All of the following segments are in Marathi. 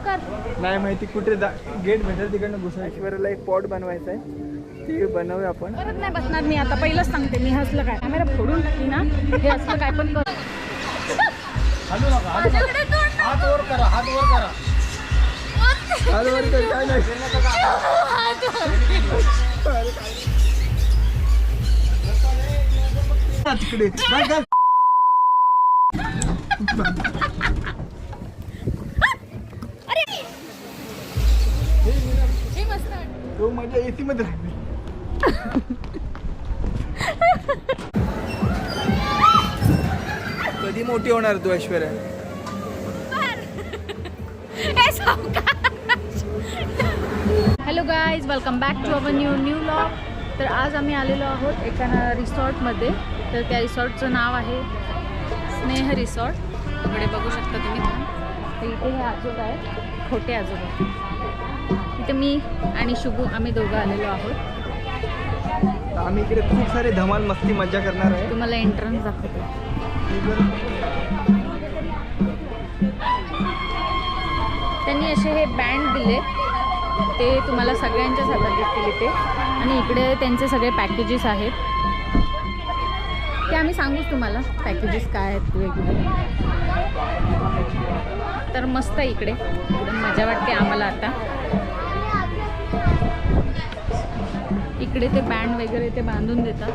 लवकर. नाही माहिती कुठे गेट भेटेल तिकडनं घुसा. ऐश्वर्याला एक पॉट बनवायचा आहे, ते बनवूया आपण. परत नाही बसणार मी आता, पहिलंच सांगते मी. हसलं काय कॅमेरा फोडून टाकली ना, हे असलं काय पण कर. हात वर करा, हात वर करा, हात वर कर. काय नाही तिकडे काय काय. हे मस्त. तो माझ्या एसी मध्ये राहिली. कधी मोठी होणार तू Aishwarya? Hello guys, welcome back to our new vlog. तर आज आम्ही आलेलो आहोत एका रिसॉर्टमध्ये. तर त्या रिसॉर्टचं नाव आहे स्नेह रिसॉर्ट. इकडे बघू शकता तुम्ही. तर इथे हे आजोबा आहेत, खोटे आजोबा. इथे मी आणि शुभू आम्ही दोघं आलेलो आहोत. आम्ही इकडे खूप सारे धमाल मस्ती मजा करणार आहे. तुम्हाला एंट्रन्स दाखवतो. त्यांनी असे हे बँड दिले, ते तुम्हाला सगळ्यांच्याच हातात दिसतील इथे. आणि इकडे त्यांचे सगळे पॅकेजेस आहेत, ते आम्ही सांगूच तुम्हाला पॅकेजेस काय आहेत वेगवेगळे. तर मस्त इकडे एकदम मजा वाटते आम्हाला आता. इकडे ते बँड वगैरे ते बांधून देतात.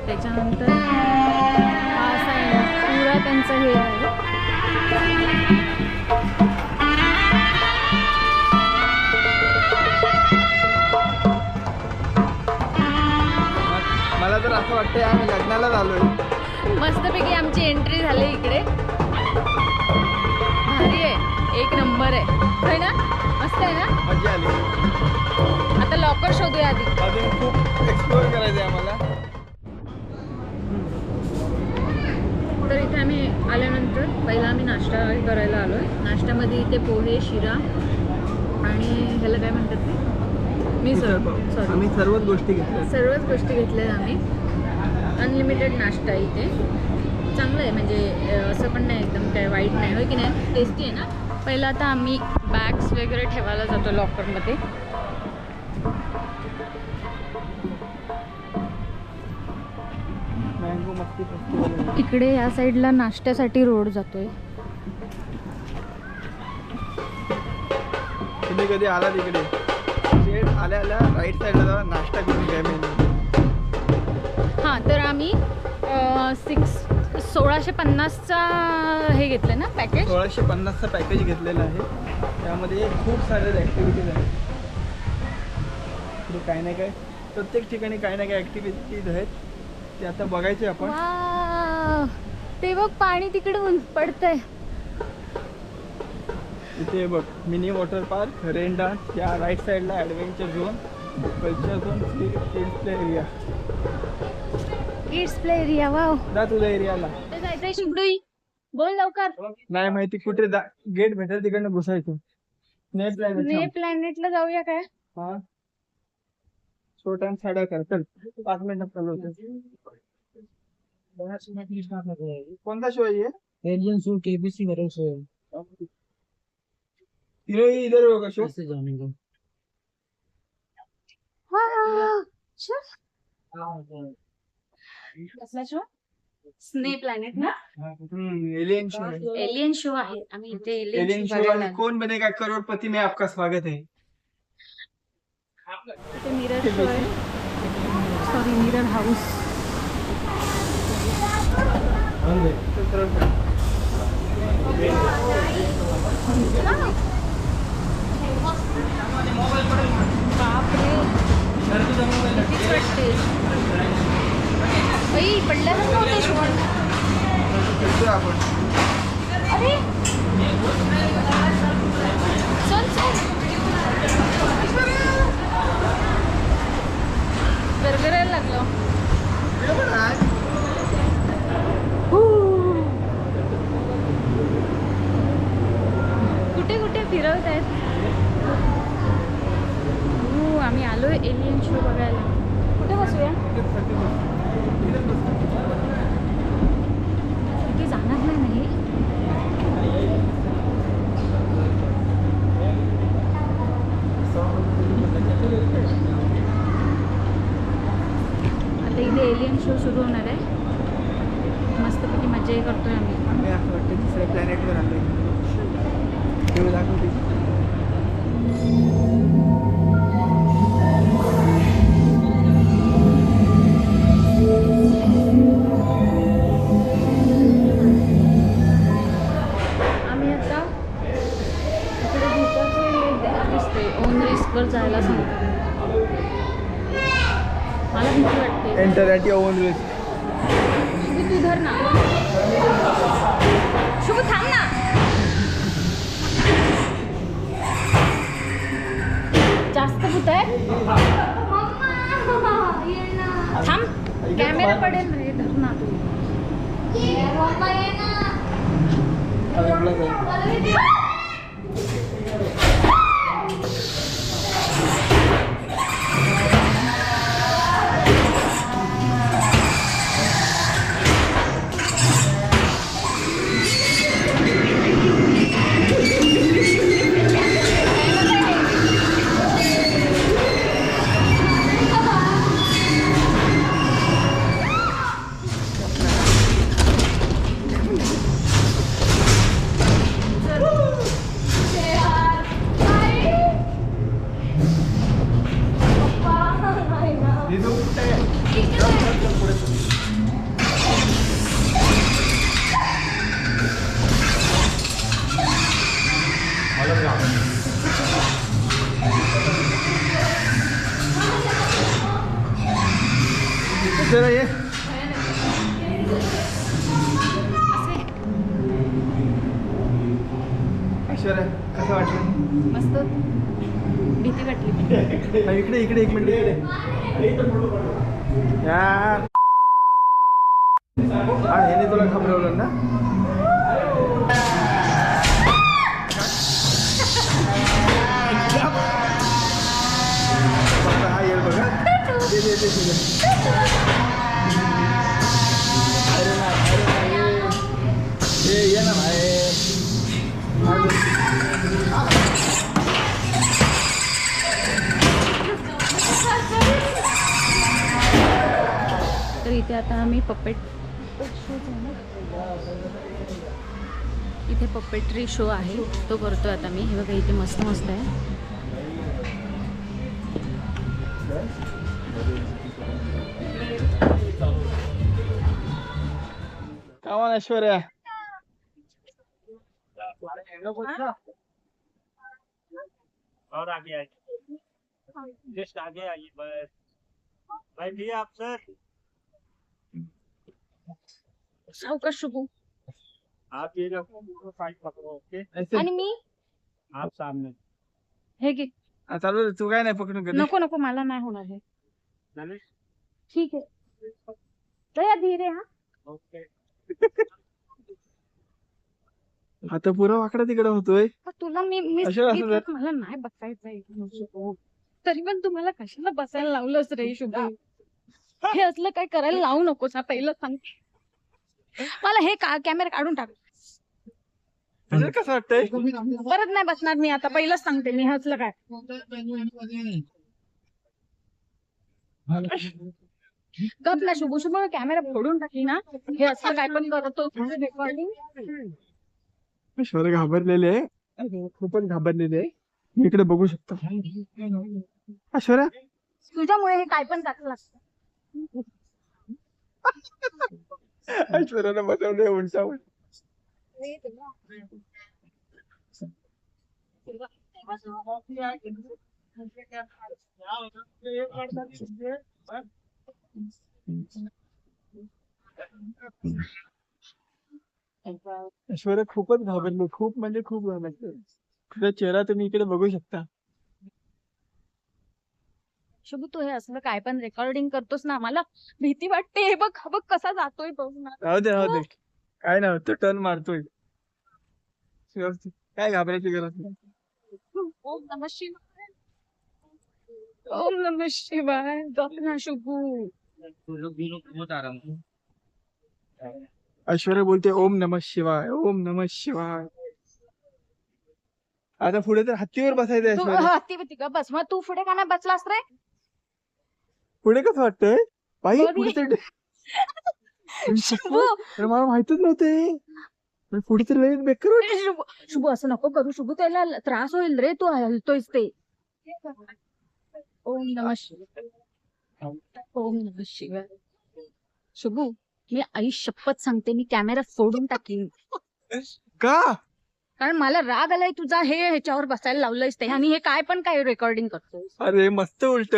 त्याच्यानंतर हा असा पुरा त्यांचं हे आहे. मला तर असं वाटतंय आम्ही लग्नाला आलोय. मस्तपैकी आमची एंट्री झाली इकडे. भारी आहे, एक नंबर आहे. होय ना, मस्त आहे ना, मजा आली. आता लॉकर शोधूया आधी. अजून खूप एक्सप्लोअर करायचं आहे आम्हाला. तर इथे आम्ही आल्यानंतर पहिला आम्ही नाश्ता करायला आलो आहे. नाश्त्यामध्ये इथे पोहे, शिरा आणि ह्याला काय म्हणतात ते, मिसळ पाव. आम्ही सर्वच गोष्टी घेतल्या. सर्वच गोष्टी घेतल्या आम्ही. अनलिमिटेड नाश्ता इथे. चांगलं आहे, म्हणजे असं पण नाही एकदम काय वाईट नाही, होय की नाही, टेस्टी आहे ना. पहिलं आता आम्ही बॅग्स वगैरे ठेवायला जातो लॉकरमध्ये. मँगो मस्ती फेस्टिवल. इकडे या साईडला नाश्त्यासाठी रोड जातोय. तुम्ही कधी आला तिकडे आल्या आल्या राईट साईडला जावा, नाश्ता करून घ्या मेनू. हां, तर आम्ही 1650चा हे घेतलं ना पॅकेज. 1650चा पॅकेज घेतलेला आहे. त्यामध्ये खूप साऱ्या ॲक्टिव्हिटीज आहेत. काय नाही काय प्रत्येक ठिकाणी काही ना काही ॲक्टिव्हिटीज आहेत, ते आता बघायचे आपण. वाव, ते बघ पाणी तिकडून पडतंय. इथे बघ mini water park, rain dance. या राईट साईडला adventure zone, culture zone, kids play area. Kids play area. Wow, जा तुझ्या एरियाला. ते जायचंय शिवडुई. बोल लवकर. नाही माहिती कुठे गेट भेटेल तिकडनं घुसायचं. नेट प्लॅनेटला जाऊया काय? हा, छोटा साडा कर. चल 5 मिनिटात चालवतो. कोणता शो आहे? एलियन शो, केबीसी वाला शो है। इधर होगा शो। कैसे जानेंगे? कसला शो? स्ने प्लॅनेट ना. एलियन शो है। एलियन शो आहे. आम्ही इथे एलियन शो वाले कौन बनेगा करोड़पति में आपका स्वागत है। इथे मिरर शो आहे. Sorry, mirror house. बापरे, कितीच वाटते. पडल्यासारखं होतं शो. आपण अरे चल चल, गरगरायला लागलं. कुठे कुठे फिरवत आहेत. आम्ही आलोय एलियन शो बघायला. कुठे बसूया? इथे जाणार नाही. एलियन शो सुरू होणार आहे. मस्तपैकी मज्जाही करतोय आम्ही. आम्ही असं वाटतं दुसऱ्या प्लॅनेटवर आलोय. तेव्हा दाखवते. आम्ही आता इकडे भूताचे दिसते. ओन रिस्कवर जायला सांगतो. मला भीती वाटते. Enter at your own risk. Shubhu तू धर ना. शुभू थांब ना. जास्त भूत आहे. थांब. कॅमेरा पडेल रे. धर ना तू. जरा ये. ऐश्वर्या कसं वाटलं? मस्त भीती वाटली. इकडे इकडे एक मिनिट इकडे. यार ह्याने तुला घाबरवलं ना. हा येईल बघा. अरे ना ये ना बाहेर. तर इथे आता आम्ही इथे पपेट्री शो आहे तो करतोय आता मी. हे बघा इथे मस्त मस्त आहे. कामन ऐश्वर्या. और आगे आइए, जस्ट आगे आइए बस. बैठिए आप सर. सावकाश शुभू. आप ये साइड पकड़ो. ओके ऐसे आणि मी आप सामने. हे घे. चालू दे, तू काय नाही पकडून घेत. नको नको मला नाही होणार हे. चलिए. ठीक आहे. दया धीरे. हा ओके. आता पुरा वाकडा तिकडे होतोय. पण तुला मी मी अशा असं इथं मला नाही बसायचंय. तरी पण तुम्हाला कशाला बसायला लावलंस रे शुभू. हे असलं काय करायला लावू नकोस. हा पहिलं सांग. मला हे कॅमेरा काढून टाक. कसं वाटतंय? परत नाही बसणार मी आता. पहिलंच सांगते मी. हे असलं काय गप ना शुभू. शुभू कॅमेरा फोडून टाकली ना. हे असलं काय पण करतो रेकॉर्डिंग. ऐश्वर्या घाबरलेली आहे. खूपच घाबरलेली आहे. इकडे बघू शकता ऐश्वर्या. तुझ्यामुळे हे काय पण टाकलं असतं. ऐश्वर्याला बसवले उंचावर. ऐश्वर्या खूपच घाबरली. खूप म्हणजे खूप घाबरली. तुझा चेहरा तुम्ही इकडे बघू शकता. शुभू तू हे असलं काय पण रेकॉर्डिंग करतोस ना. मला भीती वाटते. हे बघ बघ कसा जातोय बघ ना. राहू दे राहू दे. काय नाही होत. टर्न मारतोय. काय घाबरायची गरज नाही. ओम नमः शिवाय. ओम नमः शिवाय. गप ना शुभू. ऐश्वर्या बोलते ओम नमः शिवाय. ओम नमः शिवाय. आता पुढे तर हत्तीवर बसायचं ऐश्वर्या. हत्ती बित्ती का बस. मग तू पुढे का नाही बसलास रे. पुढे कसं वाटतंय? बाई बघ पुढे ये. तर शुभू अरे मला माहितच नव्हते. पुढे तर लई बेकार वाटतं. शुभू शुभू असं नको करू शुभू, त्याला त्रास होईल रे, तू हलतोयस ते. ओम नमः शिवाय. ओम नमः शिवाय. शुभू मी आई शपथ सांगते, मी कॅमेरा फोडून टाकीन. का? कारण मला राग आलाय तुझा, हे ह्याच्यावर बसायला लावलंयस ते, आणि हे काय पण काय रेकॉर्डिंग करतोय. अरे मस्त उलट.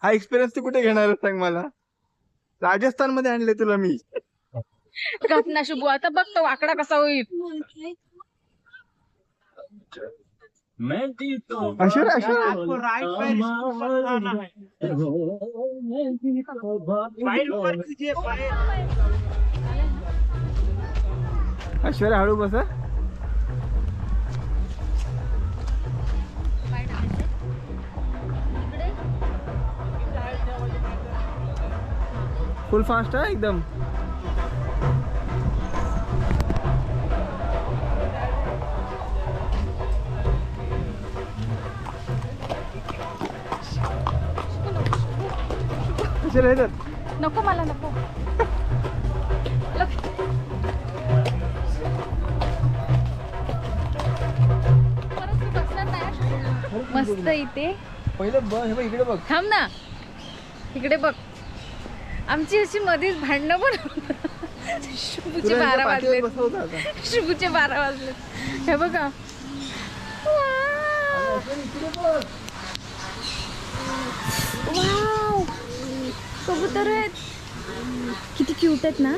हा एक्सपिरियन्स तू कुठे घेणार आहेस सांग मला. राजस्थान मध्ये आणले तुला मी. गप ना शुभू, आता बघ तो आकडा कसा होईल. अश्वर अश्वर आपको राइट पैर ऊपर उठाना है। पैर ऊपर कीजिए, पैर। ऐश्वर्या हळू बसा. फुल फास्ट आहे एकदम. ऐश्वर्या हे धर. नको मला नको. लग- परत मी बसणार नाही. मस्त इथे पहिलं बघ, हे बघ इकडे बघ. थांब ना, इकडे बघ. आमची अशी मध्येच भांडणं पण शुभूचे तुला 12 यांच्या वाजले. पाठीवर बसवतं आता. शुभूचे 12 वाजले. हे बघा. वाव. इकडे बघ. वाव. कबूतर आहेत, किती क्यूट आहेत ना.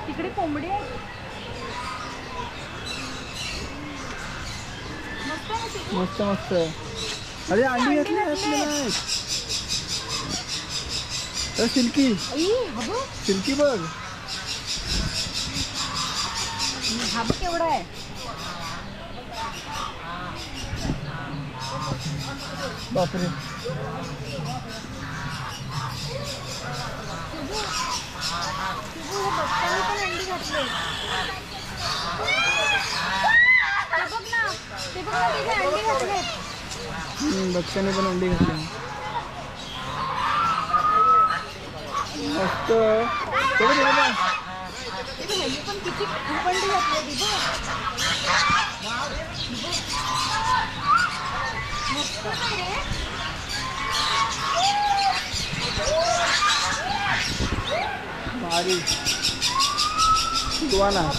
तिकडे कोंबडी आहे. मस्त आहे ना ती. मस्त मस्त. अरे अंडी घातली आपल्याला. सिल्की आई, हा बघ. सिल्की बघ. हा बघ केवढा आहे. बापरे. बघताना पण अंडी घातले. ते बघ ना, ते बघ ना, तिथे अंडी घातले. बच्चाने पण अंडी घातली. मस्त. चला गेलं बा. ह्यांनी पण किती खूप अंडी घातले. ती बघ. मस्त आहे रे. भारी. सुवाना.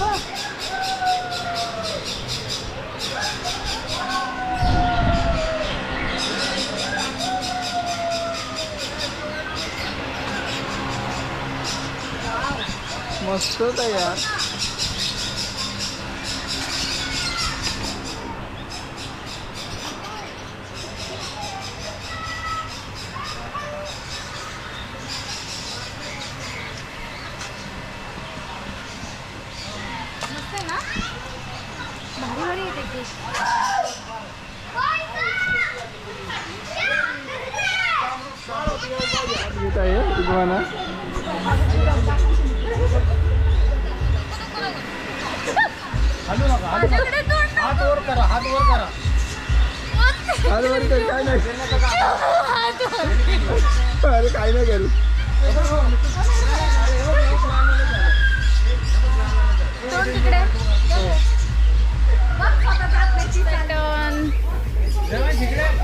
मस्तच आहे यार. मस्त आहे ना, भारी भारी येते ते. येत आहे इग्वाना. माझ्याकडे तोंड नको. हाथ और करा, हाथ और करा। अरे वर कर, काय नाही. हात वर. अरे काय नाही करू. तोंड तिकडे.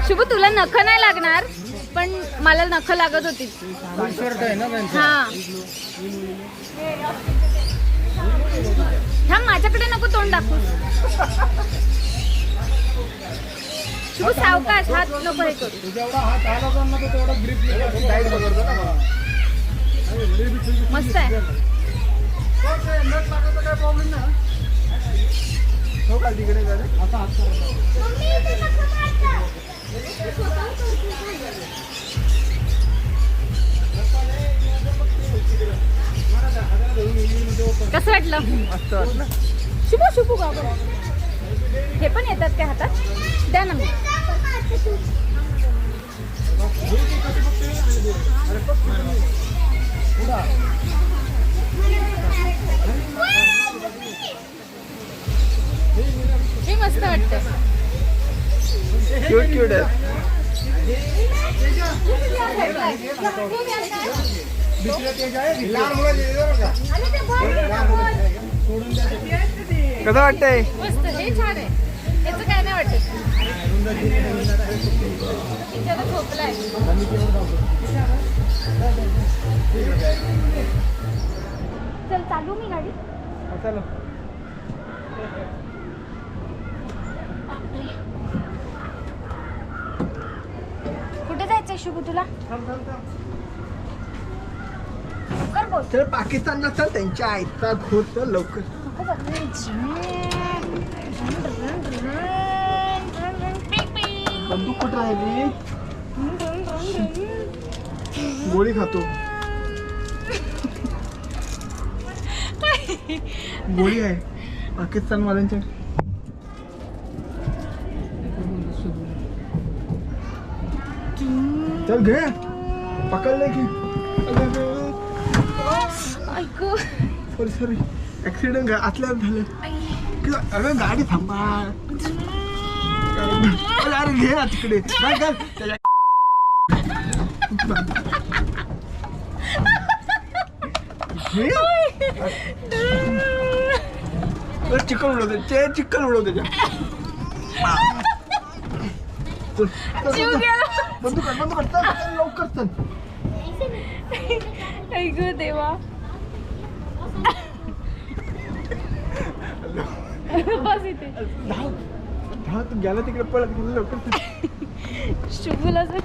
शुभ, तुला नख नाही लागणार, पण मला नख लागत होती. शर्ट आहे ना त्यांचं. हा, थांब, माझ्याकडे नको तोंड दाखवू. शुभ सावकाश, हात नको हे करू. जेवढा हात आला होता ना तो तेवढा ग्रिप डाईट बघतो ना मला. मस्त आहे. नट लागायचा काय प्रॉब्लेम नाही. हो का तिकडे जा रे. आता हात करा. कसं वाटलं? मस्त वाटलं. शुभ शुभ बाबा, हे पण येतात काय हातात? द्या ना मी. हे मस्त वाटतं. क्यूट क्यूट आहे. कसं वाटतंय? मस्त, हे छान आहे. याचं काय नाही वाटत. इथे झोपलाय. चल चालू मी गाडी. चलो. कुठे जायचंय शुभू तुला? लवकर बोल. चल पाकिस्तानला चल, त्यांच्या आईचा घोर चल लवकर. बंदूक कुठं राहिली? गोळी खातो. गोळी आहे पाकिस्तान वाल्यांच्या. चल घे, पकडले की. ऐकू सॉरी सॉरी, ऍक्सिडेंट आतल्यात झालं. अगं गाडी थांबा. अरे घे ना तिकडे. चिकन उडवते, चिकन उडवते. बंदूक चल लवकर चल. ऐकू देवा. बस इथे. हा तू गेला तिकडे पळत गेला लवकर. शुभूला जर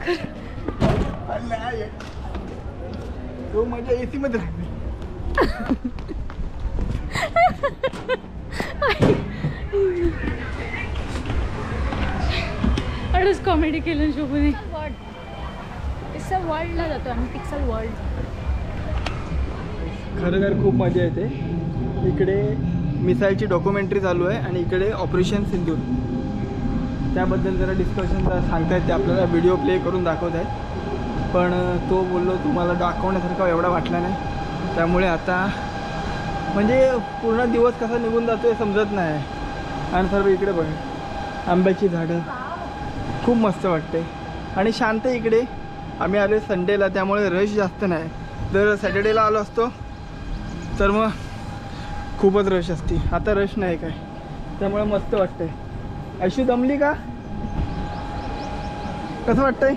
तो माझ्या एसी मध्ये राहिला. अडच कॉमेडी केलं शुभूने. पिक्सल वर्ल्डला जातो आम्ही. Pixel world. खरं खूप मजा येते. इकडे मिसाईलची डॉक्युमेंटरी चालू आहे आणि इकडे ऑपरेशन सिंदूर, त्याबद्दल जरा डिस्कशन सांगतायत. ते आपल्याला व्हिडिओ प्ले करून दाखवत आहेत, पण तो बोललो तुम्हाला दाखवण्यासारखा एवढा वाटला नाही. त्यामुळे आता म्हणजे पूर्ण दिवस कसा निघून जातो हे समजत नाही. आणि सर्व इकडे बघ, आंब्याची झाडं, खूप मस्त वाटते आणि शांत इकडे. आम्ही आलो संडेला, त्यामुळे रश जास्त नाही. जर सॅटर्डेला आलो असतो तर मग खूपच रश असती. आता रश नाही काय, त्यामुळे मस्त वाटतंय. ऐशू दमली का? कसं वाटतंय?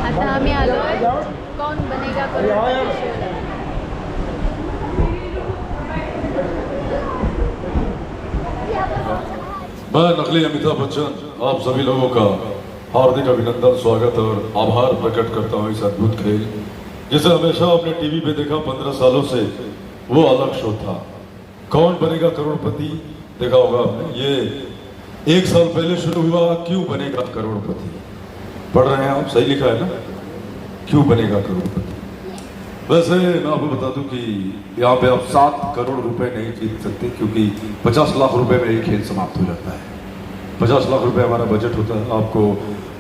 आता आम्ही आलोय कौन बनेगा करोड़पती. मैं नकली अमिताभ बच्चन आप सभी लोगों का हार्दिक अभिनंदन, स्वागत और आभार प्रकट करता हूँ इस अद्भुत खेल जिसे हमेशा अपने टीवी पे देखा 15 सालों से. वो अलग शो था, कौन बनेगा करोड़पति. देखा होगा आपने. ये 1 साल पहले शुरू हुआ, क्यों बनेगा करोड़पति. पढ़ रहे हैं आप? सही लिखा है ना, क्यों बनेगा करोड़पति. वैसे मैं आपको बता दूं कि यहाँ पे आप 7 करोड़ रुपए नहीं जीत सकते, क्योंकि 50 लाख रुपए में ये खेल समाप्त हो जाता है. 50 लाख रुपए हमारा बजट होता है. आपको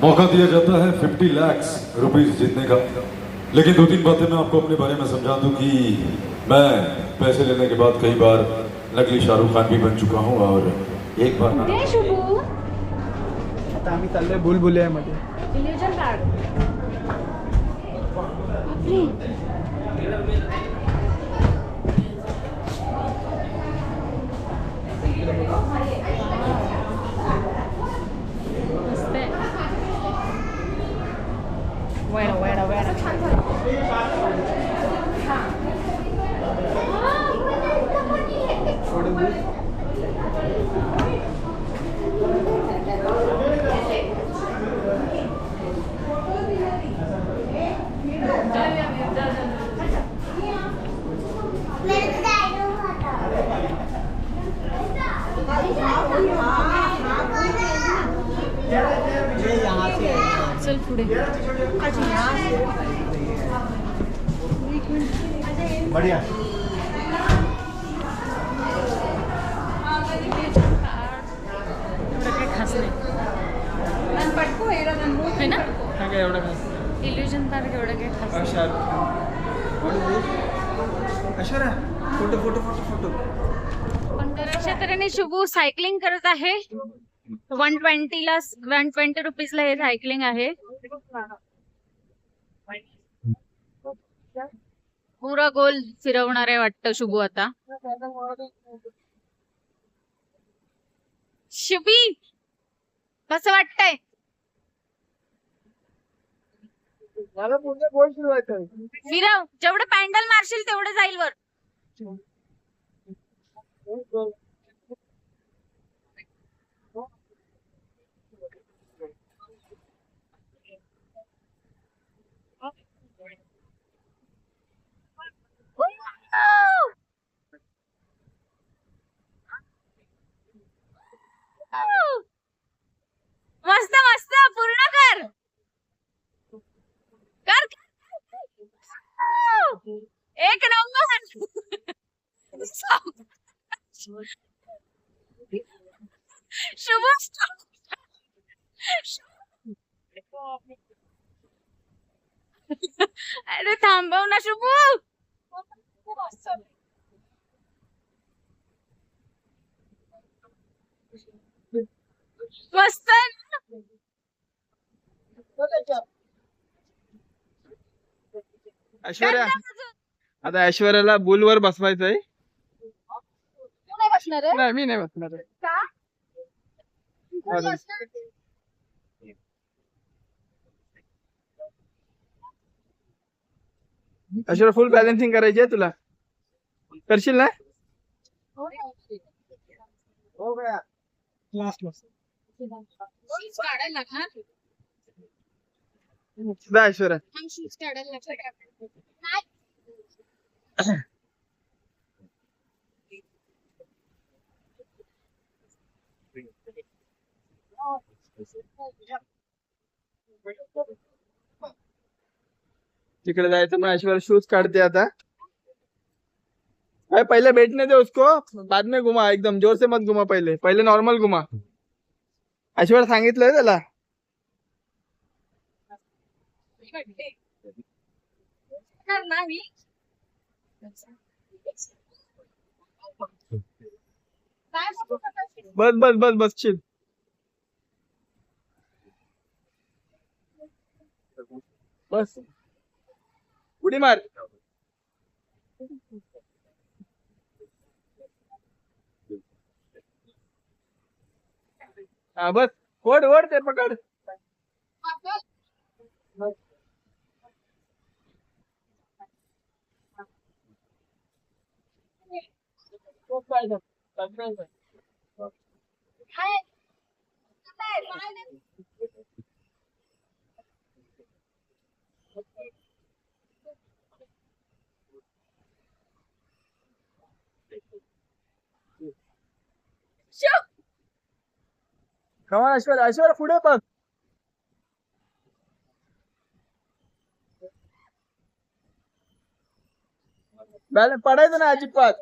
मौका दिया जाता है 50 लाख रुपीस जीतने का. लेकिन 2-3 बातें मैं आपको अपने बारे में समझा दूं कि मैं पैसे लेने के बाद कई बार नकली शाहरुख खान भी बन चुका हूँ. और एक बार आता आम्ही चाललोय भूलभुलैयामध्ये. Illusion card. चल पुढे. बढ़िया. एवढं काही खास नाही. है ना हा काय एवढा खास इल्युजन पार्क एवढं काय खास Aishwarya photo photo photo photo. पण तर अशा तऱ्हेने शुभू सायकलिंग करत आहे. 120 रुपीजला हे सायकलिंग आहे. पुरा गोल फिरवणार आहे वाटतं शुभू आता. शुभी कसं वाटतंय? मला पूर्ण गोल फिरवायचं. फिरव, जेवढं पॅन्डल मारशील तेवढं जाईल वर. मस्त मस्त पूर्ण कर कर. एक नंबर. शुभ अरे थांबव ना शुभू. मस्त. ऐश्वर्या आता ऐश्वर्याला बुलवर बसवायचंय. तू नाही बसणार आहे नाही मी नाही बसणार आहे. का? अरे. ऐश्वर्या फुल बॅलन्सिंग करायची आहे तुला. करशील ना? हो गया क्लास क्लास. काढायला लागणार. जा ऐश्वर्या. शूज काढायला लागणार. तिकडे जायचं मग ऐश्वर्या शूज काढते आता. अरे पहले बैठने दे उसको, बाद में घुमा. एकदम जोर से मत घुमा. पहले पहले नॉर्मल घुमा. ऐश्वर्या सांगितलंय त्याला. बस बस बस बस चिल. बस उडी मार. हाँ बस ओढ ओढ ते पकड. कमान ऐश्वर्या ऐश्वर्या पुढे बघ. बॅलन्स पडायचं ना अजिबात.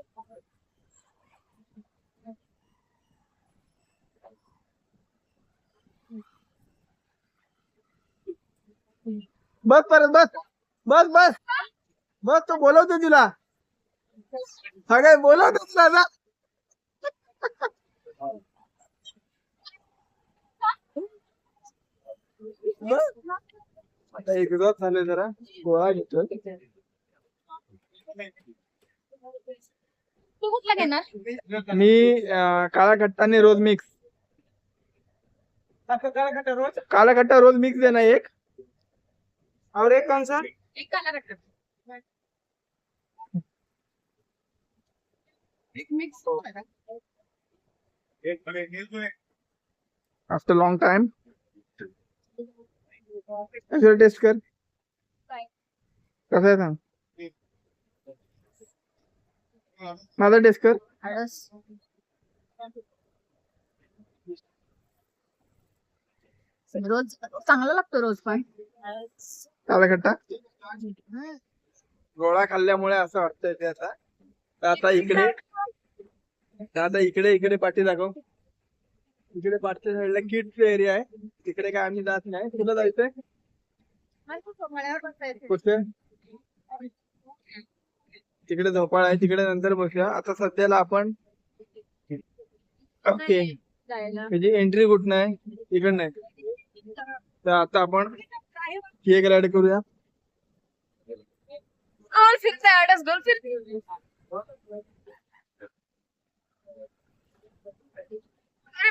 बस परत बस बस बस बस. तो बोलवतो तुला. सगळे बोलवतो तुला जा. आता एकदा झाले जरा गोळा घेतोय. तू कुठला घेणार? मी काळा खट्टा आणि रोज मिक्स. काला खट्टा रोज मिक्स देना एक. और एक कौन सा? एक काला रखा. एक mix. After long time. Aishwarya test कर कसं आहे सांग. माझा टेस्ट कर. रोज चांगला लागतो रोज पण. काला खट्टा गोळा खाल्ल्यामुळे असं वाटतंय ते आता. तर आता इकडे इकडे पाठी दाखव. इकडे पाठच्या साईडला किड्स एरिया आहे, तिकडे काय आम्ही जात नाही. तुला जायचंय कुठे? तिकडे झोपाळ आहे, तिकडे नंतर बसूया. आता सध्याला आपण ओके त्याची एंट्री कुठं आहे? इकडे नाही. तर आता आपण केक राईड करूया.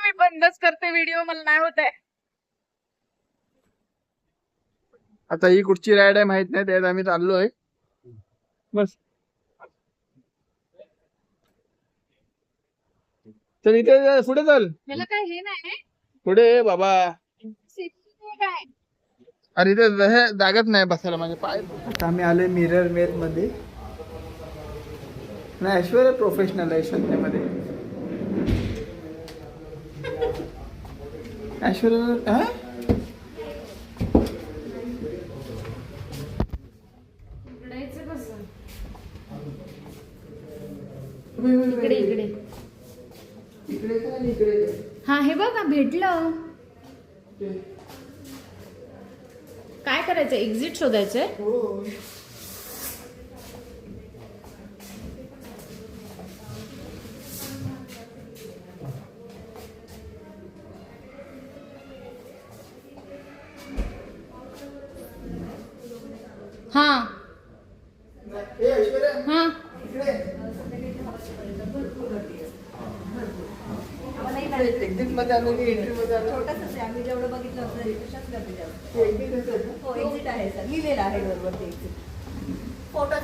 मी बंदच करते व्हिडिओ, मला नाही होत आहे. आता ही कुठची राईड आहे माहित नाही, त्यात आम्ही चाललोय. बस चल इथे पुढे चल. मला काय हे नाही पुढे ये बाबा. काय. अरे इथे हे जागाच नाही बसायला माझे पाय. आता आम्ही आलोय मिरर मेर मध्ये. नाही ऐश्वर्या प्रोफेशनल आहे शोधण्यामध्ये. ऐश्वर्या हा इकडे इकडे हा हे बघा भेटलं. काय करायचं? एक्झिट शोधायचंय. हा हा एक्झिट मध्ये आलो की एंट्री मध्ये आलो. छोटंसं आम्ही जेवढं बघितलं होतं तशाच गर्दी जास्त. हो एक्झिट आहे सर, लिहिलेलं आहे डोरवरती एक्झिट. फोटो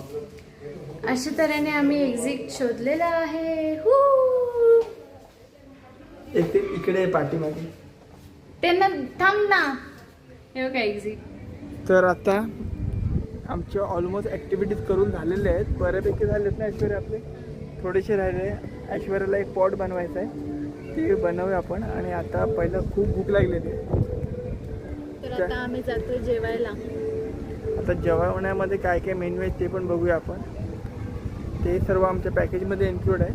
अशा तऱ्हेने आम्ही एक्झिट शोधलेला आहे. इकडे पाठीमध्ये. त्यांना थांब ना. हे बघा एक्झिट. तर आता आमच्या ऑलमोस्ट ॲक्टिव्हिटीज करून झालेल्या आहेत, बऱ्यापैकी झालेत ना ऐश्वर्या. आपले थोडेसे राहिले. ऐश्वर्याला एक पॉट बनवायचं आहे, ते बनवूया आपण. आणि आता पहिलं खूप भूक लागलेली आहे, तर आता आम्ही जातोय जेवायला. आता जेवणामध्ये काय काय मेन्यू आहे ते पण बघूया आपण. ते सर्व आमच्या पॅकेजमध्ये इन्क्लूड आहे.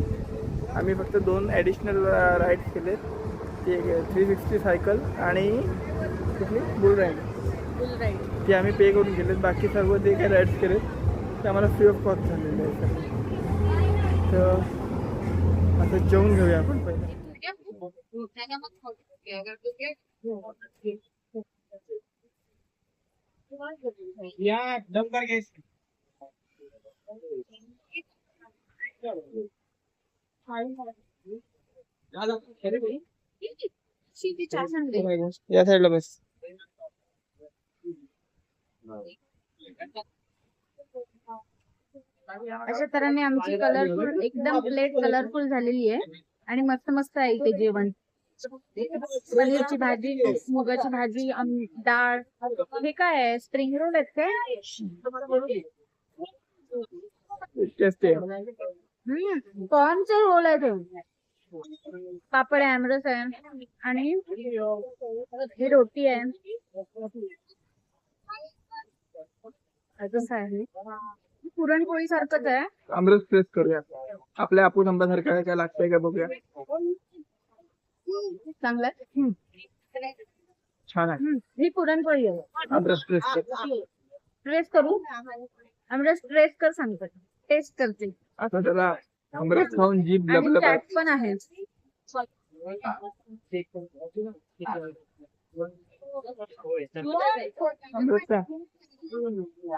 आम्ही फक्त 2 ॲडिशनल राईड्स केलेत, ते 360 सायकल आणि कुठली बुल राईड, ते आम्ही पे करून केलेत. बाकी सर्व जे काही राईड्स केलेत ते आम्हाला फ्री ऑफ कॉस्ट झालेले आहेत. तर आता जेवून घेऊया आपण पहिलं. या दम करके या साईडला बस. अशा तऱ्हेने आमची कलरफुल एकदम प्लेट कलरफुल झालेली आहे. आणि मस्त मस्त आहे इथे जेवण. पनीरची भाजी, मुगाची भाजी, डाळ. हे काय आहे? स्प्रिंग रोल आहेत काय? कॉर्नचे रोल आहे ते. पापड आहे, आमरस आहे आणि हे रोटी आहे. पुरणपोळी सारखंच आहे. आमरस प्रेस करूया. आपल्या आपूस आंब्यासारखं काय काय लागतंय का बघूया. चांगलं छान आहे. ही पुरणपोळी आहे. आमरस प्रेस कर. प्रेस करू. आमरस प्रेस कर सांगतात. टेस्ट करते. आता त्याला आमरस खाऊन जीभ आणि लपलप. चाट पण आहे.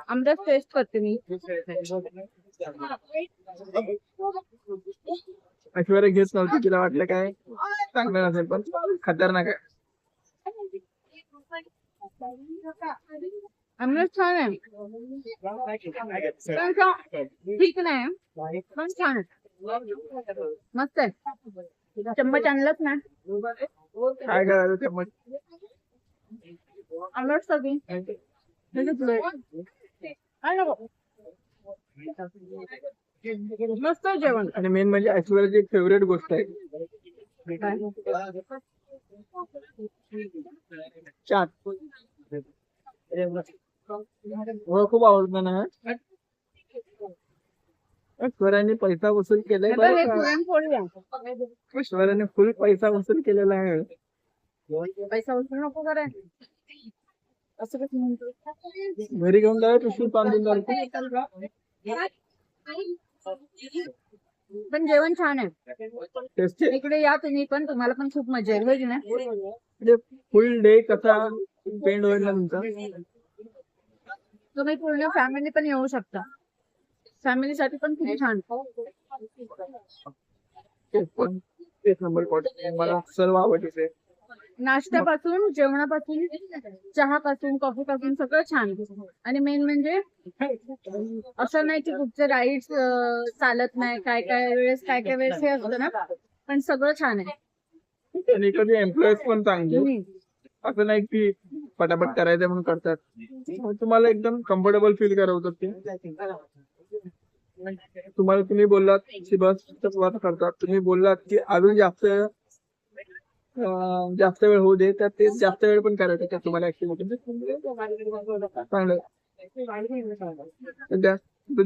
आमरस टेस्ट करते मी. ऐश्वर्या घेत नव्हती, तिला वाटलं काय चांगलं नसेल, पण खतरनाक आहे. आमरस छान आहे. ठीक नाही पण छान आहे. मस्त आहे. चम्मच आणलंच ना. काय करायचं चम्मच. आमरस सगळी मस्त जेवण. आणि मेन म्हणजे ऐश्वर्याची एक फेवरेट गोष्ट आहे चाट. खूप आवडतं ना. ईश्वराने पैसा वसूल केलाय आता हे बरं का? पुरणपोळी आहे. ईश्वराने फुल पैसा वसूल केलेला आहे. पैसा उचलू नको करे असं कसं म्हणतो. घरी घेऊन जाऊ पिशवी बांधून जाऊ. पण जेवण छान आहे. टेस्टी इकडे या तुम्ही पण, तुम्हाला पण खूप मजा येईल होईल ना. म्हणजे फुल डे कसा स्पेंड होईल ना तुमचा. तुम्ही पूर्ण फॅमिली पण येऊ शकता. फॅमिलीसाठी पण खूप छान. एक नंबर क्वालिटी मला सर्व आवडते. नाश्त्यापासून, जेवणापासून, चहापासून, कॉफीपासून सगळं छान. आणि मेन म्हणजे असं नाही की कुठचे राईड्स चालत नाही. काय काय वेळेस हे असतं ना, पण सगळं छान आहे. आणि कधी एम्प्लॉईज पण चांगले. हम्म. असं नाही की पटापट करायचं म्हणून करतात. तुम्हाला एकदम कम्फर्टेबल फील करवतात ते. तुम्हाला तुम्ही बोललात की बस करतात, तुम्ही बोललात की अजून जास्त वेळ होऊ दे, तर ते जास्त वेळ पण करायचं त्या तुम्हाला ऍक्टिव्हिटी चांगलं.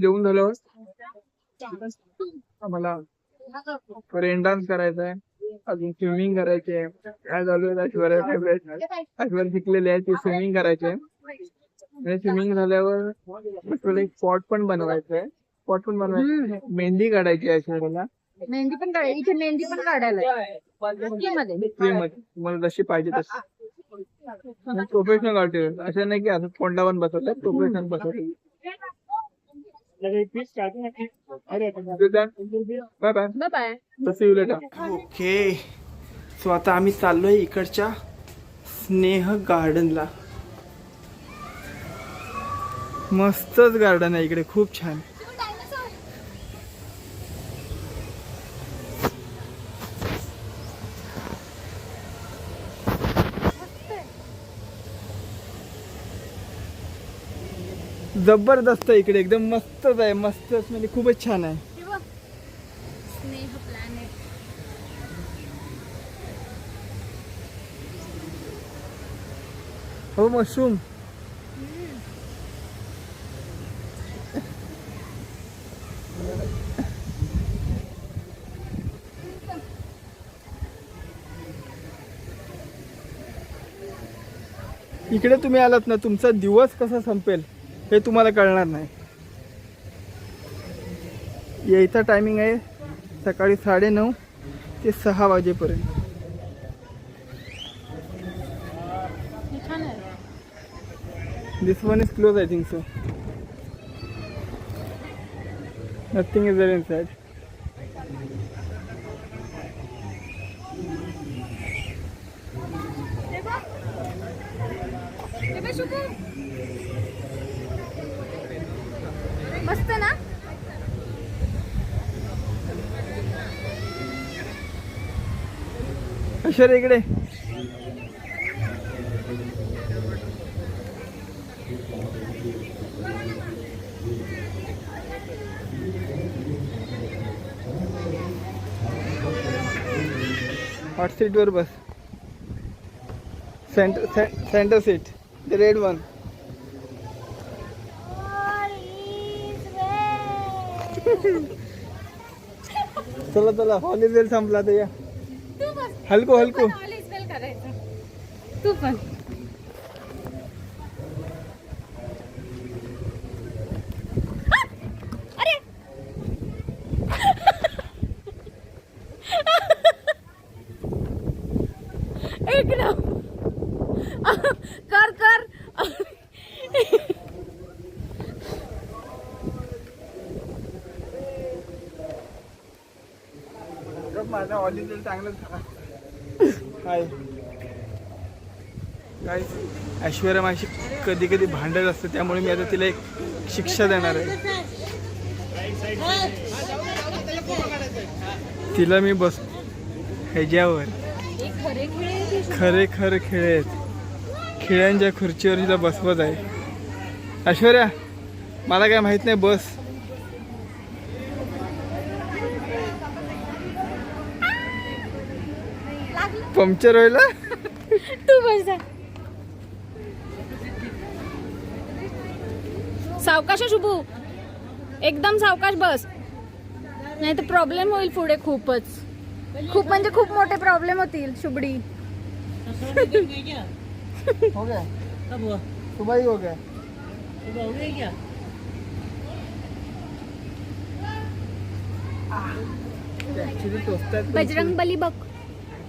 जेवण झाल्यावर आम्हाला रेन डान्स करायचा आहे, अजून स्विमिंग करायची आहे. काय चालू आहे ऐश्वर्या शिकलेले आहे ते स्विमिंग करायचे. आणि स्विमिंग झाल्यावर एक स्पॉट पण बनवायचं आहे. मेहंदी काढायची आहे ऐश्वर्याला. मेहंदी पण काढायची. इथे मेहंदी पण काढायला आहे. फ्रीमध्ये. तुम्हाला जशी पाहिजे तशी. प्रोफेशनल आर्टिस्ट असं नाही की असं तोंडावर बसवतात. प्रोफेशनल बसवतात. Bye bye. Bye bye. Okay, so आता आम्ही चाललोय इकडच्या स्नेह गार्डनला. मस्तच गार्डन आहे इकडे, खूप छान. जबरदस्त आहे इकडे, एकदम मस्तच आहे. मस्तच म्हणजे खूपच छान आहे. स्नेह प्लॅनेट. हो, मशरूम. इकडे तुम्ही आलात ना, तुमचा दिवस कसा संपेल हे तुम्हाला कळणार नाही. यायचा टायमिंग आहे सकाळी 9:30 ते 6 वाजेपर्यंत. छान आहे. This one is closed, I think so. Nothing is there inside. मस्त ना. ऐश्वर्या इकडे. हॉट सीट वर बस. Centre seat, the red one. चला चला, हॉलिज वेल संपला तर या. हलको हलको. तू पण. एकदम कर कर. माझा हॉलिज वेल चांगलाच झाला. हाय काय, ऐश्वर्या माझी कधी कधी भांडत असते, त्यामुळे मी आता तिला एक शिक्षा देणार आहे. तिला मी बस ह्याच्यावर खरे खरे खेळ आहेत, खेळांच्या खुर्चीवर तिला बसवत आहे. ऐश्वर्या, मला काय माहित नाही, बस. पंक्चर व्हायला. तू बस जा. सावकाश शुभू, एकदम सावकाश बस. नाही तर प्रॉब्लेम होईल पुढे खूपच. खूप म्हणजे खूप मोठे प्रॉब्लेम होतील शुभडी. हो गया सुबह ही हो गया. ऍक्च्युली टोचतात पण बजरंग बली बघ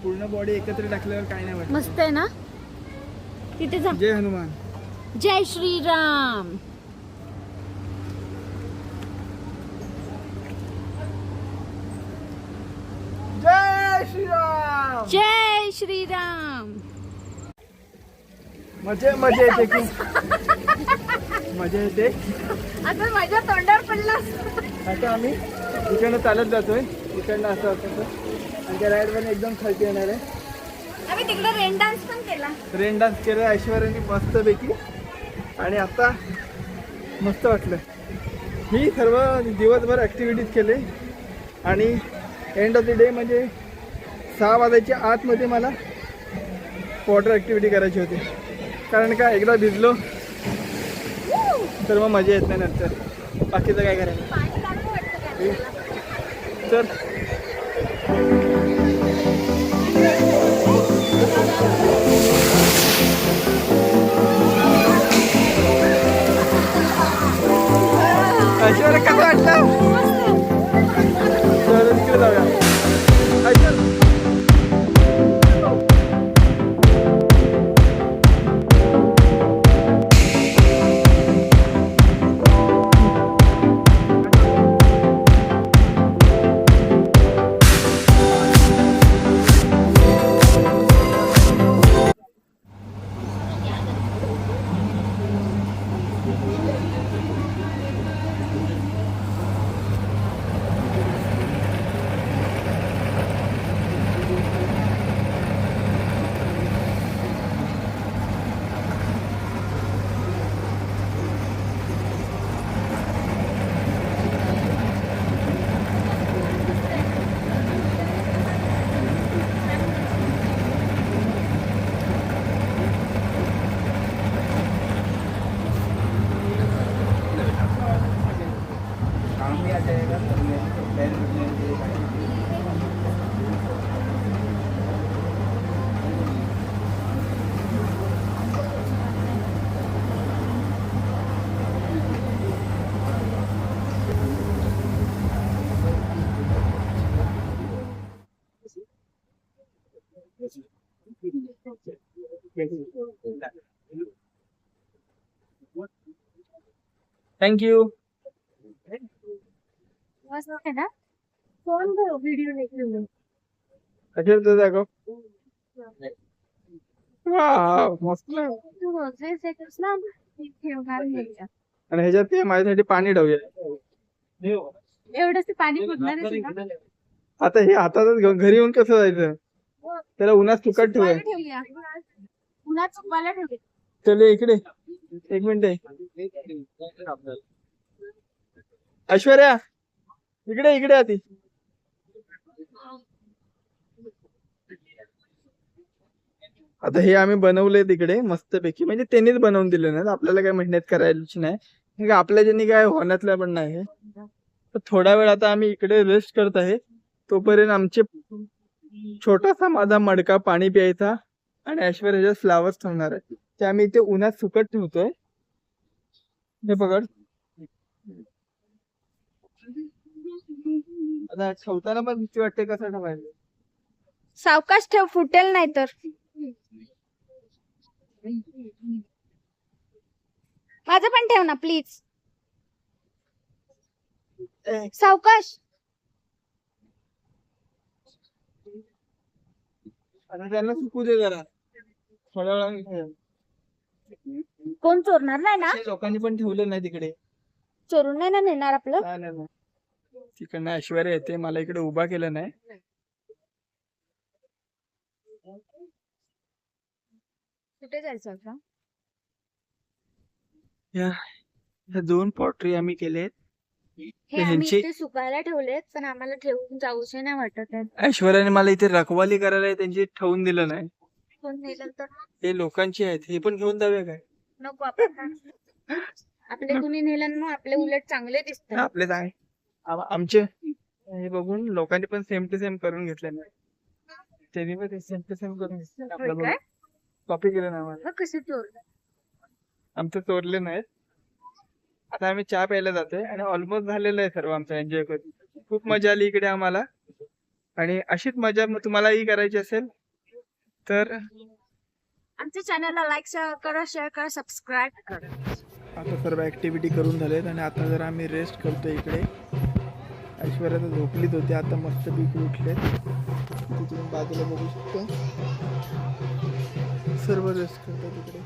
पूर्ण बॉडी एकत्र टाकल्यावर काय नाही वाटत. मस्त आहे ना. तिथे जा. जय हनुमान. जय श्रीराम. जय श्रीराम. जय श्रीराम. मजा मजा येते की मजा येते. आता माझ्या तोंडावर पडलास. आता आम्ही इकडनं चालत जातोय. इकडनं असं असं आणि त्या राईडवर एकदम खालती येणार आहे. आम्ही तिकडे रेन डान्स पण केला. रेन डान्स केला ऐश्वर्याने मस्तपैकी आणि आता मस्त वाटलं. मी सर्व दिवसभर ॲक्टिव्हिटीज केले आणि एंड ऑफ द डे म्हणजे 6 वाजायच्या आतमध्ये मला वॉटर ॲक्टिव्हिटी करायची होती. कारण का एकदा भिजलो तर मग मजा येत नाही नंतर. बाकीचं काय करायचं. तर ऐश्वर्या कसं वाटलं. तर तिकडे जाऊया. ऐश्वर्या थँक्यू. फोन व्हिडिओ नाही. अच्छा तो दाखव. वाव मस्त. आणि ह्याच्यात ते माझ्यासाठी पाणी ठेवूया. एवढंच पाणी फुटणार. आता हे हातातच घेऊन घरी येऊन कसं जायचं. त्याला उन्हात सुकट ठेवूया. ठेवूया. उन्हात सुकवायला ठेवूया. चल इकडे 1 मिनिट आहे. ऐश्वर्या इकडे इकडे आधी. आता हे आम्ही बनवले तिकडे मस्तपैकी. म्हणजे त्यांनीच बनवून दिले ना. आपल्याला काय मेहनत करायची नाही. आपल्या ज्यांनी काय होण्यातल्या पण नाही. तर थोडा वेळ आता आम्ही इकडे रेस्ट करत आहे. तोपर्यंत आमचे छोटासा माझा मडका पाणी प्यायचा आणि ऐश्वर्याचे फ्लावर्स ठेवणार आहे. ते आम्ही इथे उन्हात सुकट ठेवतोय. हे पकड. आता ठेवताना पण भीती वाटते कसं ठेवायचं. सावकाश ठेव फुटेल नाही तर. माझं पण ठेव ना प्लीज. सावकाश. आता त्यांना सुकू दे जरा थोड्या वेळाने. कोण चोरणार नाही ना. लोकांनी पण ठेवलं नाही तिकडे. चोरून नाही ना नेणार आपलं. नाही. तिकडनं ऐश्वर्या येते. मला इकडे उभा केलं नाही. कुठे जायचं आता. या 2 पॉटरी आम्ही केलेत. हे आम्ही इथे सुकायला ठेवलेत पण आम्हाला ठेवून जाऊशे नाही वाटत आहे. ऐश्वर्याने मला इथे रखवाली करायला त्यांची ठेवून दिलं नाही. कोण नेलं तर हे लोकांची आहेत. हे पण घेऊन जाऊया काय. नको आपण. आपले कुणी नेलं मग आपले उलट चांगले दिसतात. आपले आहे आमचे हे बघून लोकांनी पण सेम टू सेम करून घेतलेलं आहे. त्यांनी पण सेम टू सेम करून घेतलं. कॉपी केलं ना आम्हाला. कशी चोरलं? आमचं चोरले नाहीत. आता आम्ही चहा प्यायला जातोय आणि ऑलमोस्ट झालेलं आहे सर्व आमचं एन्जॉय करून. खूप मजा आली इकडे आम्हाला आणि अशीच मजा तुम्हालाही करायची असेल तर आमच्या चॅनलला लाईक करा, शेअर करा, सबस्क्राईब करा. आता सर्व ऍक्टिव्हिटी करून झालेत आणि आता जर आम्ही रेस्ट करतोय इकडे. ऐश्वर्या तर झोपलीच होती, आता मस्त पैकी उठले. तिकडून बाजूला बघू शकतो सर्व रेस्ट करतात इकडे.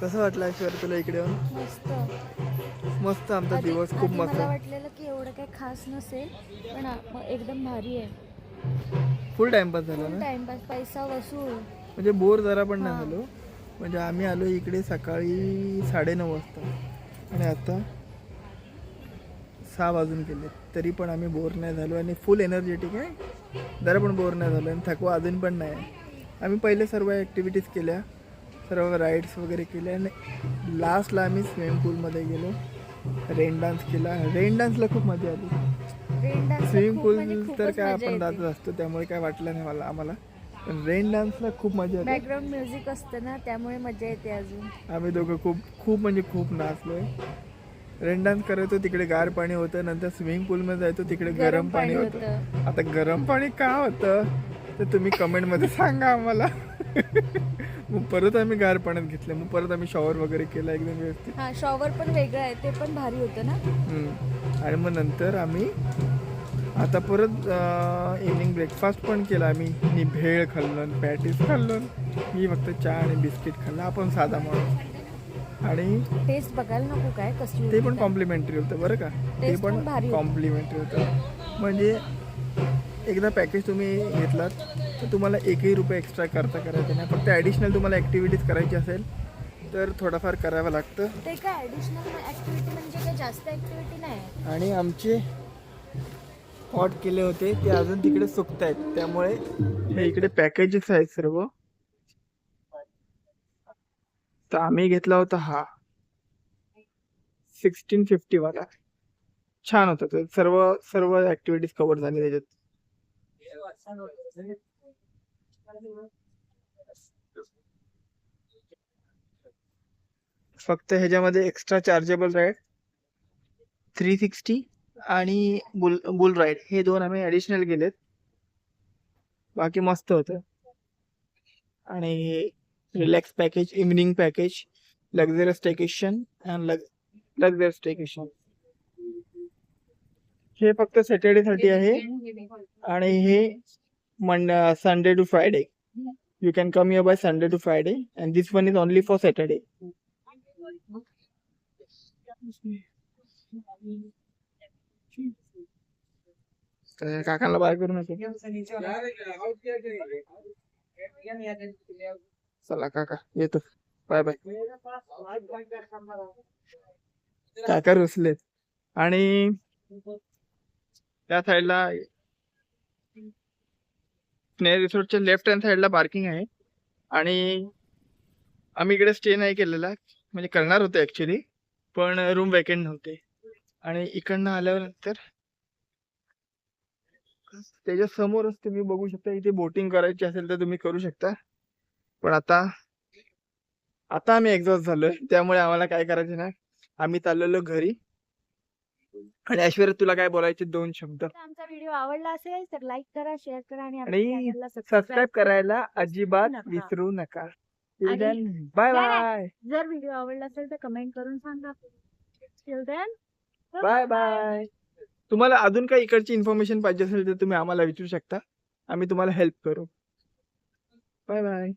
कसं वाटलं ऐश्वर्या तुला इकडे येऊन? मस्त. मस्त आमचा दिवस खूप मस्त. मला वाटलेलं की एवढं काही खास नसेल, पण एकदम भारी आहे. फुल टाइमपास झाला ना, टाइमपास, पैसा वसूल. म्हणजे बोर जरा पण नाही झालो. म्हणजे आम्ही आलो इकडे सकाळी 9:30 वाजता आणि आता 6 वाजून गेले, तरी पण आम्ही बोर नाही झालो आणि फुल एनर्जेटिक आहे. जरा पण बोर नाही झालो आणि थकवा अजून पण नाही. आम्ही पहिले सर्व ॲक्टिव्हिटीज केल्या, सर्व राईड्स वगैरे केल्या आणि लास्टला आम्ही स्विमिंग पूलमध्ये गेलो, रेन डान्स केला. रेन डान्सला खूप मजा आली. स्विमिंग पूल तर काय आपण जातच असतो, त्यामुळे काय वाटलं नाही आम्हाला. पण रेन डान्सला खूप मजा आली. बॅकग्राऊंड म्युझिक असतं ना, त्यामुळे मजा येते अजून. आम्ही दोघं खूप म्हणजे खूप नाचलोय. रेन डान्स करायचो तिकडे गार पाणी होतं, नंतर स्विमिंग पूलमध्ये जायचो तिकडे गरम पाणी होतं. आता गरम पाणी का होतं तर तुम्ही कमेंटमध्ये सांगा आम्हाला. मग परत आम्ही गार पाण्यात घेतलं, मग परत आम्ही शॉवर वगैरे केला एकदम व्यवस्थित. हा, शॉवर पण वेगळं आहे, ते पण भारी होतं ना. आणि मग नंतर आम्ही आता परत इव्हनिंग ब्रेकफास्ट पण केला आम्ही. मी भेळ खाल्लं, पॅटीस खाल्लं, मी फक्त चहा आणि बिस्किट खाल्लं. आपण साधा माणूस. आणि टेस्ट बघायला नको काय कशी ते पण कॉम्प्लिमेंटरी होतं बरं का. ते Taste पण पण भारी होतं. कॉम्प्लिमेंटरी होतं. म्हणजे एकदा पॅकेज तुम्ही घेतलात तर तुम्हाला एकही रुपये एक्स्ट्रा खर्च करायचा नाही. फक्त ॲडिशनल तुम्हाला ॲक्टिव्हिटीज करायची असेल तर थोडंफार करावं लागतं. ते काय ॲडिशनल ॲक्टिव्हिटी म्हणजे काय जास्त ॲक्टिव्हिटी नाही. आणि आमचे पॉट केले होते ते अजून तिकडे सुकत आहेत, त्यामुळे हे इकडे पॅकेजेस आहेत सर्व. तर आम्ही घेतला होता हा 1650 वाला. छान होता तो. सर्व ऍक्टिव्हिटीज कव्हर झाले त्याच्यात. फक्त ह्याच्यामध्ये एक्स्ट्रा चार्जेबल राईड 360 आणि बुल राईड हे दोन आम्ही ऍडिशनल गेलेत. बाकी मस्त होतं. आणि relax package, evening package, luxurious staycation and luxurious staycation हे फक्त सॅटर्डेसाठी आहे. आणि हे Sunday to Friday. You can come here by Sunday to Friday and this one is only for Saturday. काकांना बाय करू नका. चला काका येतो, बाय बाय. काका रुसलेत. आणि त्या साईडला स्नेह रिसॉर्टच्या लेफ्ट हँड साईडला पार्किंग आहे. आणि आम्ही इकडे स्टे नाही केलेला, म्हणजे करणार होतो ऍक्च्युली, पण रूम वेकेंट नव्हते. आणि इकडनं आल्यावर नंतर त्याच्या समोरच तुम्ही बघू शकता, इथे बोटिंग करायची असेल तर तुम्ही करू शकता. पण आता आम्ही एक्झॉस्ट झालोय, त्यामुळे आम्हाला काय करायचं नाही. आम्ही चाललेलो घरी. आणि ऐश्वर्या तुला काय बोलायचे 2 शब्द? आमचा व्हिडिओ आवडला असेल तर लाईक करा, शेअर करा आणि आणि सबस्क्राईब करायला अजिबात विसरू नका. Bye bye. जर व्हिडिओ आवडला असेल तर कमेंट करून सांगा. Till then, bye bye. तुम्हाला अजून काही इकडची इन्फॉर्मेशन पाहिजे असेल तर तुम्ही आम्हाला विचारू शकता, आम्ही तुम्हाला हेल्प करू. Bye bye.